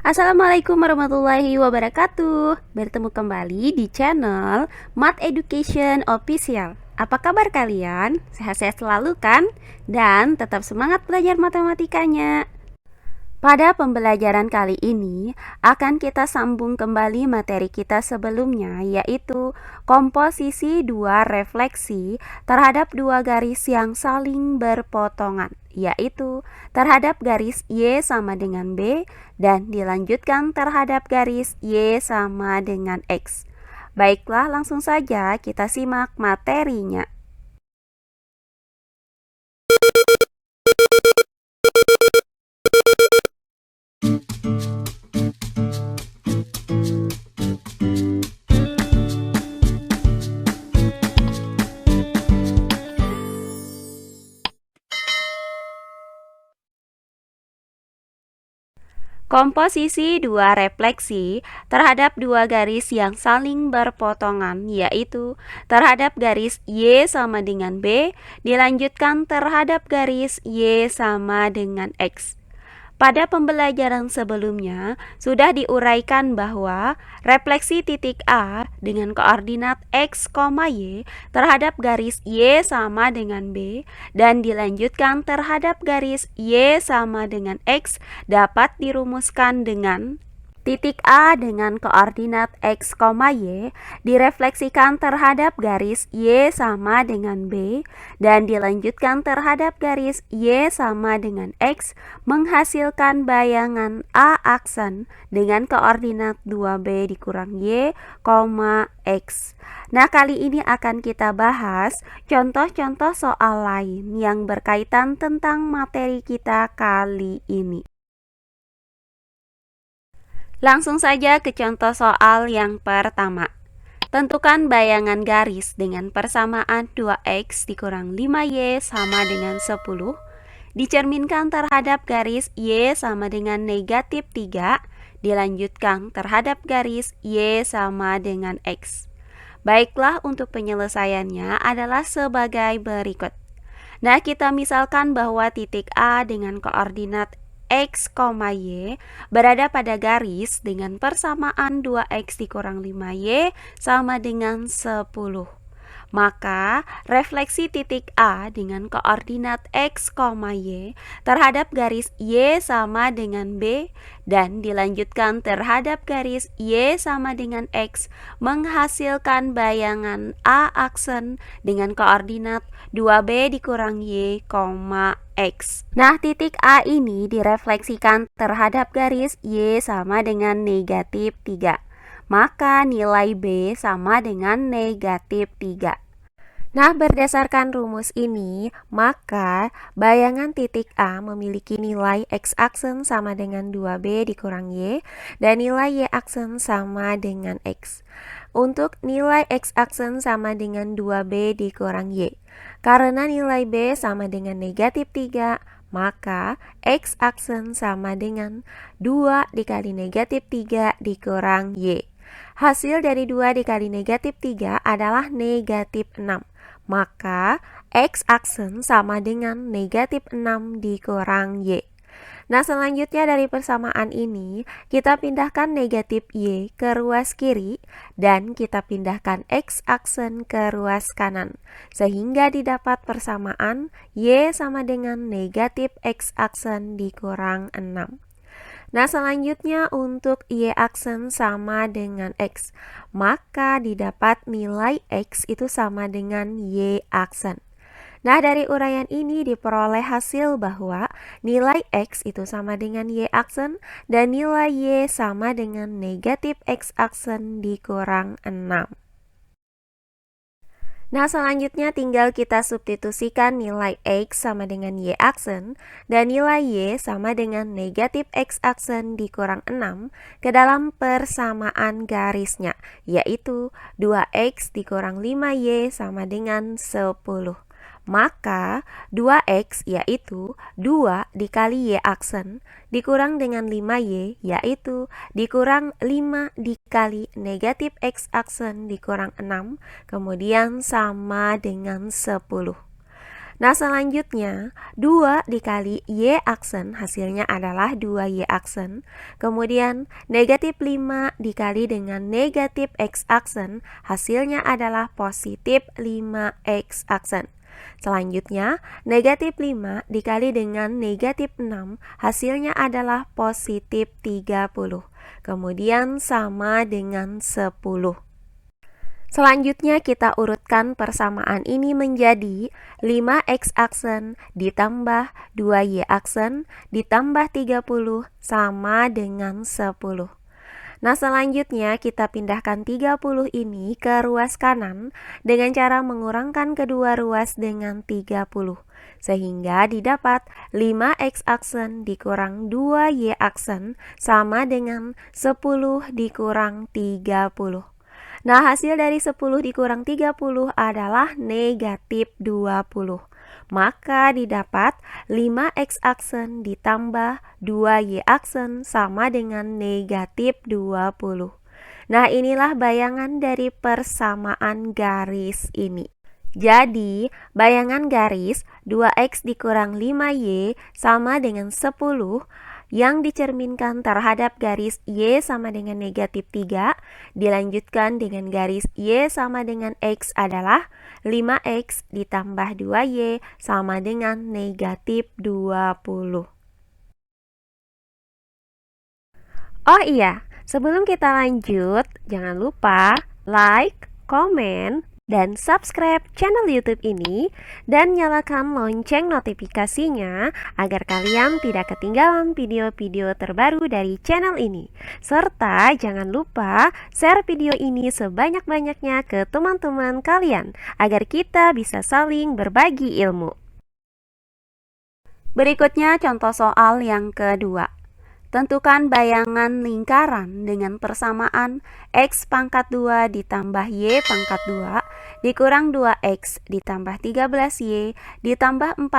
Assalamualaikum warahmatullahi wabarakatuh. Bertemu kembali di channel Math Education Official. Apa kabar kalian? Sehat-sehat selalu kan? Dan tetap semangat belajar matematikanya. Pada pembelajaran kali ini akan kita sambung kembali materi kita sebelumnya, yaitu komposisi dua refleksi terhadap dua garis yang saling berpotongan, yaitu terhadap garis Y sama dengan B dan dilanjutkan terhadap garis Y sama dengan X. Baiklah, langsung saja kita simak materinya. Komposisi dua refleksi terhadap dua garis yang saling berpotongan, yaitu terhadap garis Y sama dengan B dilanjutkan terhadap garis Y sama dengan X. Pada pembelajaran sebelumnya sudah diuraikan bahwa refleksi titik A dengan koordinat X, Y terhadap garis Y sama dengan B dan dilanjutkan terhadap garis Y sama dengan X dapat dirumuskan dengan titik A dengan koordinat X, Y direfleksikan terhadap garis Y sama dengan B dan dilanjutkan terhadap garis Y sama dengan X menghasilkan bayangan A aksen dengan koordinat 2B dikurang Y, X. Nah, kali ini akan kita bahas contoh-contoh soal lain yang berkaitan tentang materi kita kali ini. Langsung saja ke contoh soal yang pertama. Tentukan bayangan garis dengan persamaan 2x dikurang 5y sama dengan 10 dicerminkan terhadap garis y sama dengan negatif 3 dilanjutkan terhadap garis y sama dengan x. Baiklah, untuk penyelesaiannya adalah sebagai berikut. Nah, kita misalkan bahwa titik A dengan koordinat X, Y berada pada garis dengan persamaan 2X dikurang 5Y sama dengan 10. Maka refleksi titik A dengan koordinat X, Y terhadap garis Y sama dengan B dan dilanjutkan terhadap garis Y sama dengan X menghasilkan bayangan A aksen dengan koordinat 2B dikurang Y, X. Nah, titik A ini direfleksikan terhadap garis Y sama dengan negatif 3. Maka nilai B sama dengan negatif 3. Nah, berdasarkan rumus ini, maka bayangan titik A memiliki nilai X aksen sama dengan 2B dikurang Y dan nilai Y aksen sama dengan X. Untuk nilai X aksen sama dengan 2B dikurang Y. Karena nilai B sama dengan negatif 3, maka X aksen sama dengan 2 dikali negatif 3 dikurang Y. Hasil dari 2 dikali negatif 3 adalah negatif 6. Maka X aksen sama dengan negatif 6 dikurang Y. Nah, selanjutnya dari persamaan ini, kita pindahkan negatif Y ke ruas kiri dan kita pindahkan X aksen ke ruas kanan. Sehingga didapat persamaan Y sama dengan negatif X aksen dikurang 6. Nah, selanjutnya untuk Y aksen sama dengan X, maka didapat nilai X itu sama dengan Y aksen. Nah, dari uraian ini diperoleh hasil bahwa nilai X itu sama dengan Y aksen dan nilai Y sama dengan negatif X aksen dikurang 6. Nah, selanjutnya tinggal kita substitusikan nilai X sama dengan Y aksen dan nilai Y sama dengan negatif X aksen dikurang 6 ke dalam persamaan garisnya, yaitu 2X dikurang 5Y sama dengan 10. Maka 2X yaitu 2 dikali Y aksen dikurang dengan 5Y yaitu dikurang 5 dikali negatif X aksen dikurang 6 kemudian sama dengan 10. Nah, selanjutnya 2 dikali Y aksen hasilnya adalah 2Y aksen. Kemudian negatif 5 dikali dengan negatif X aksen hasilnya adalah positif 5X aksen. Selanjutnya, negatif 5 dikali dengan negatif 6 hasilnya adalah positif 30. Kemudian sama dengan 10. Selanjutnya kita urutkan persamaan ini menjadi 5X aksen ditambah 2Y aksen ditambah 30 sama dengan 10. Nah, selanjutnya kita pindahkan 30 ini ke ruas kanan dengan cara mengurangkan kedua ruas dengan 30. Sehingga didapat 5X aksen dikurang 2Y aksen sama dengan 10 dikurang 30. Nah, hasil dari 10 dikurang 30 adalah negatif 20. Maka didapat 5X aksen ditambah 2Y aksen sama dengan negatif 20. Nah, inilah bayangan dari persamaan garis ini. Jadi, bayangan garis 2X dikurang 5Y sama dengan 10 yang dicerminkan terhadap garis Y sama dengan negatif 3 dilanjutkan dengan garis Y sama dengan X adalah 5X ditambah 2Y sama dengan negatif 20. Oh iya, sebelum kita lanjut, jangan lupa like, komen, dan subscribe channel YouTube ini dan nyalakan lonceng notifikasinya agar kalian tidak ketinggalan video-video terbaru dari channel ini. Serta jangan lupa share video ini sebanyak-banyaknya ke teman-teman kalian agar kita bisa saling berbagi ilmu. Berikutnya contoh soal yang kedua. Tentukan bayangan lingkaran dengan persamaan X pangkat 2 ditambah Y pangkat 2 dikurang 2X ditambah 13Y ditambah 40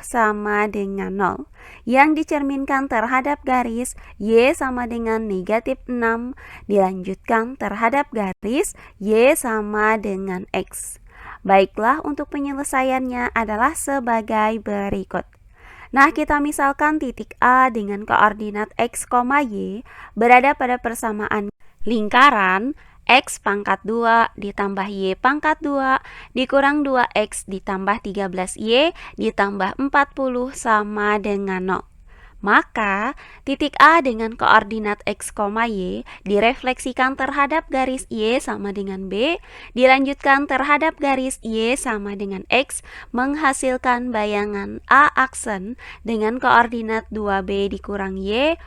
sama dengan 0 yang dicerminkan terhadap garis Y sama dengan negatif 6 dilanjutkan terhadap garis Y sama dengan X. Baiklah, untuk penyelesaiannya adalah sebagai berikut. Nah, kita misalkan titik A dengan koordinat X, Y berada pada persamaan lingkaran X pangkat 2 ditambah Y pangkat 2 dikurang 2X ditambah 13Y ditambah 40 sama dengan 0. Maka, titik A dengan koordinat X, Y direfleksikan terhadap garis Y sama dengan B, dilanjutkan terhadap garis Y sama dengan X, menghasilkan bayangan A aksen dengan koordinat 2B dikurang Y,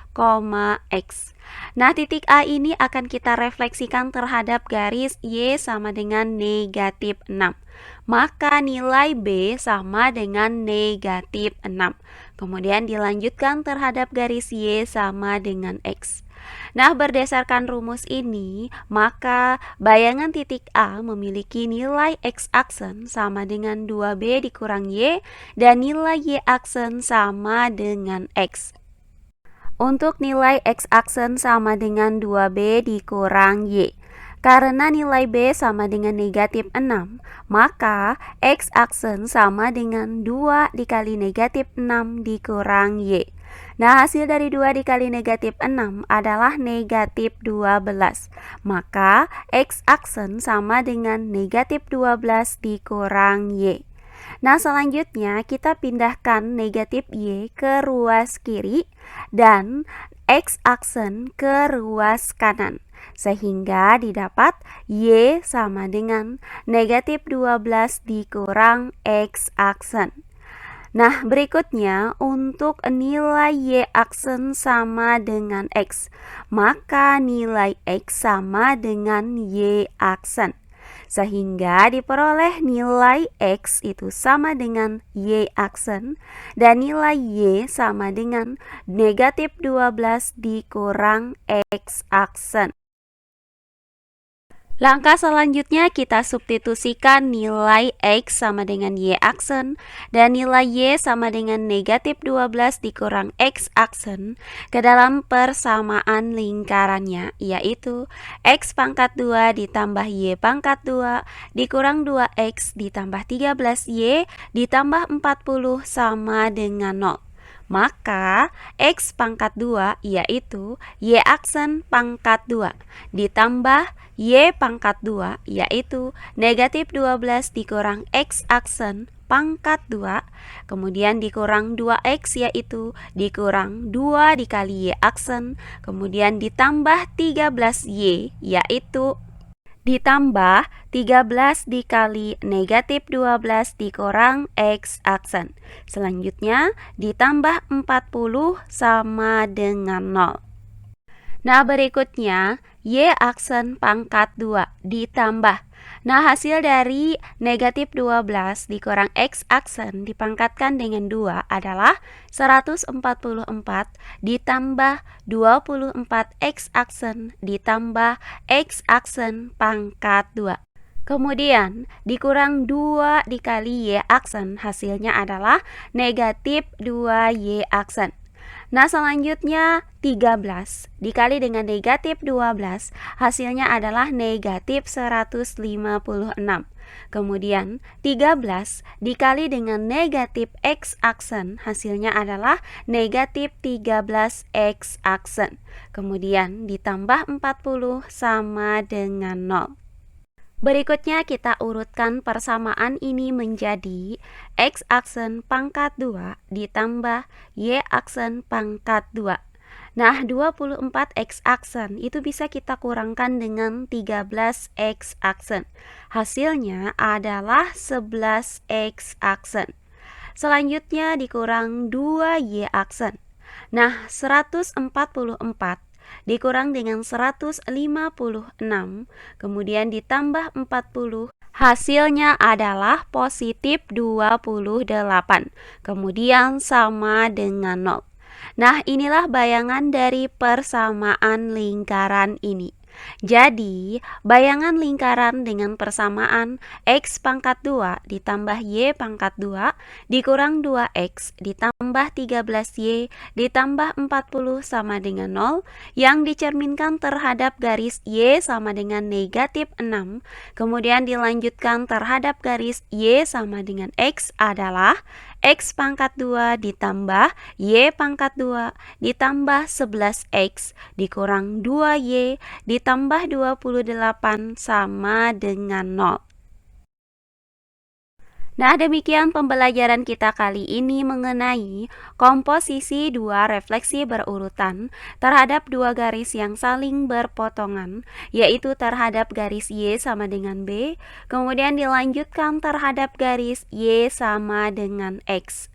X. Nah, titik A ini akan kita refleksikan terhadap garis Y sama dengan negatif 6. Maka nilai B sama dengan negatif 6. Kemudian dilanjutkan terhadap garis Y sama dengan X. Nah, berdasarkan rumus ini, maka bayangan titik A memiliki nilai X aksen sama dengan 2B dikurang Y dan nilai Y aksen sama dengan X. Untuk nilai X aksen sama dengan 2B dikurang Y. Karena nilai B sama dengan negatif 6, maka X aksen sama dengan 2 dikali negatif 6 dikurang Y. Nah, hasil dari 2 dikali negatif 6 adalah negatif 12. Maka X aksen sama dengan negatif 12 dikurang Y. Nah, selanjutnya kita pindahkan negatif Y ke ruas kiri dan X aksen ke ruas kanan. Sehingga didapat Y sama dengan negatif 12 dikurang X aksen. Nah, berikutnya untuk nilai Y aksen sama dengan X, maka nilai X sama dengan Y aksen. Sehingga diperoleh nilai X itu sama dengan Y aksen dan nilai Y sama dengan negatif 12 dikurang X aksen. Langkah selanjutnya kita substitusikan nilai X sama dengan Y aksen dan nilai Y sama dengan negatif 12 dikurang X aksen ke dalam persamaan lingkarannya, yaitu X pangkat 2 ditambah Y pangkat 2 dikurang 2X ditambah 13Y ditambah 40 sama dengan 0. Maka X pangkat 2 yaitu Y aksen pangkat 2 ditambah Y pangkat 2 yaitu negatif 12 dikurang X aksen pangkat 2 kemudian dikurang 2X yaitu dikurang 2 dikali Y aksen kemudian ditambah 13Y yaitu ditambah 13 dikali negatif 12 dikurang X aksen. Selanjutnya ditambah 40 sama dengan 0. Nah, berikutnya Y aksen pangkat 2 ditambah. Nah, hasil dari negatif 12 dikurang X aksen dipangkatkan dengan 2 adalah 144 ditambah 24 X aksen ditambah X aksen pangkat 2. Kemudian dikurang 2 dikali Y aksen, hasilnya adalah negatif 2Y aksen. Nah, selanjutnya 13 dikali dengan negatif 12, hasilnya adalah negatif 156. Kemudian 13 dikali dengan negatif X aksen, hasilnya adalah negatif 13X aksen. Kemudian ditambah 40 sama dengan 0. Berikutnya kita urutkan persamaan ini menjadi X aksen pangkat 2 ditambah Y aksen pangkat 2. Nah, 24 X aksen itu bisa kita kurangkan dengan 13 X aksen. Hasilnya adalah 11 X aksen. Selanjutnya dikurang 2 Y aksen. Nah, 144 dikurang dengan 156, kemudian ditambah 40, hasilnya adalah positif 28, kemudian sama dengan 0. Nah, inilah bayangan dari persamaan lingkaran ini. Jadi, bayangan lingkaran dengan persamaan X pangkat 2 ditambah Y pangkat 2 dikurang 2X ditambah 13Y ditambah 40 sama dengan 0 yang dicerminkan terhadap garis Y sama dengan negatif 6 kemudian dilanjutkan terhadap garis Y sama dengan X adalah X pangkat 2 ditambah Y pangkat 2 ditambah 11X dikurang 2Y ditambah 28 sama dengan 0. Nah, demikian pembelajaran kita kali ini mengenai komposisi dua refleksi berurutan terhadap dua garis yang saling berpotongan, yaitu terhadap garis Y sama dengan B, kemudian dilanjutkan terhadap garis Y sama dengan X.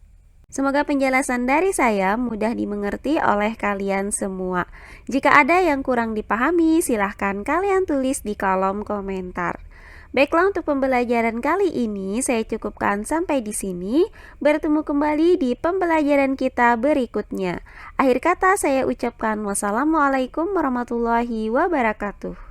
Semoga penjelasan dari saya mudah dimengerti oleh kalian semua. Jika ada yang kurang dipahami, silahkan kalian tulis di kolom komentar. Baiklah, untuk pembelajaran kali ini saya cukupkan sampai di sini. Bertemu kembali di pembelajaran kita berikutnya. Akhir kata saya ucapkan wassalamualaikum warahmatullahi wabarakatuh.